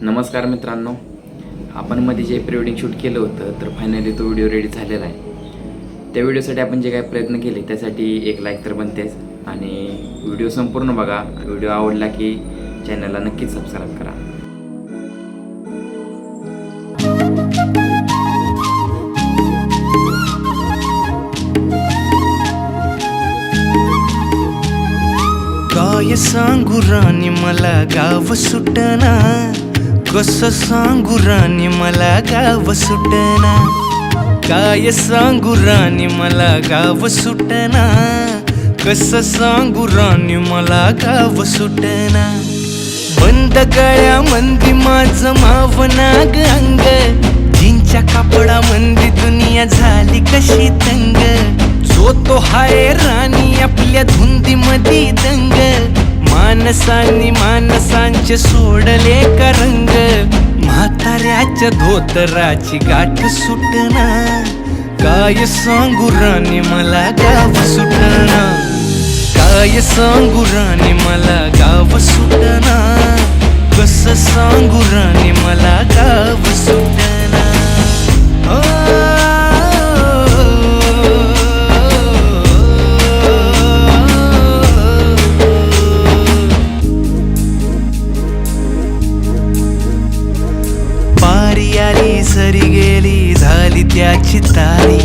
नमस्कार मित्रांनो, आपण मध्ये जे प्री वेडिंग शूट केलं होतं तर फायनली तो व्हिडिओ रेडी झालेला आहे। त्या व्हिडिओसाठी आपण जे काही प्रयत्न केले त्यासाठी एक लाईक तर बनतेच आणि व्हिडिओ संपूर्ण बघा। व्हिडिओ आवडला की चॅनलला नक्कीच सबस्क्राईब करा। काय सांगू राणी मला गाव सुटना, कसं सांगू राणी मला गाव सुटना। काय सांगू राणी मला गाव सुटना, कसं सांगू राणी मला गाव सुटना। बंद गळ्यामंदी माझं मावनाग अंग, जीनच्या कापडामंदी दुनिया झाली कशी तंग। जो तो हाय राणी आपल्या धुंदीमधी दंग, माणसांनी माणसांचे सोडले का रंग। म्हाताऱ्याच्या धोतराची गाठ सुटना, काय सांगू राणी मला गाव सुटना। काय सांगू राणी मला गाव सुटना, कसं सांगू राणी मला गाव सुटना। पारी आली सरी गेली झाली त्याची तारी,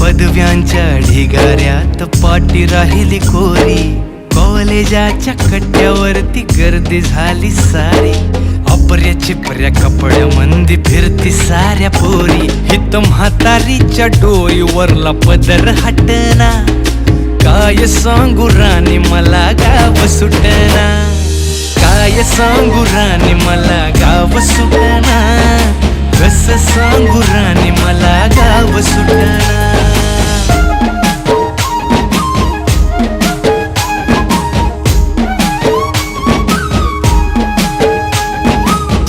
पदव्यांच्या ढिगाऱ्यात पाटी राहिली कोरी। कॉलेजाच्या कट्ट्यावरती गर्दी झाली सारी, अपऱ्या चिपऱ्या कपड्यामंदी फिरती साऱ्या पोरी। हित म्हातारीच्या डोईवरला पदर हटना, काय सांगू राणी मला गाव सुटना। काय सांगू राणी मला गाव सुटना, कसं सांगू राणी मला गाव सुटना।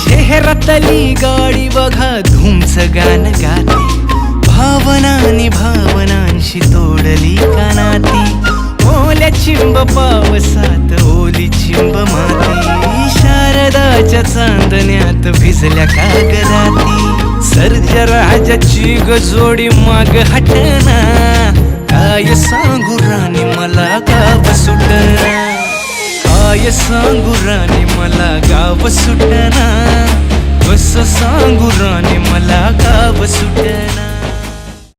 शहरातली गाडी बघा धूमचं गाणं गाते, भावनांनी भावनांशी तोडली कानाती। ओल्या चिंब पावसात ओली चिंब माती, शारदाच्या चांदण्यात भिजल्या कागदाती। सर्जराजाची गजोडी माग हटना, काय सांगू राणी मला गाव सुटना। काय सांगू राणी मला गाव सुटना, कसं सांगू राणी मला गाव सुटना।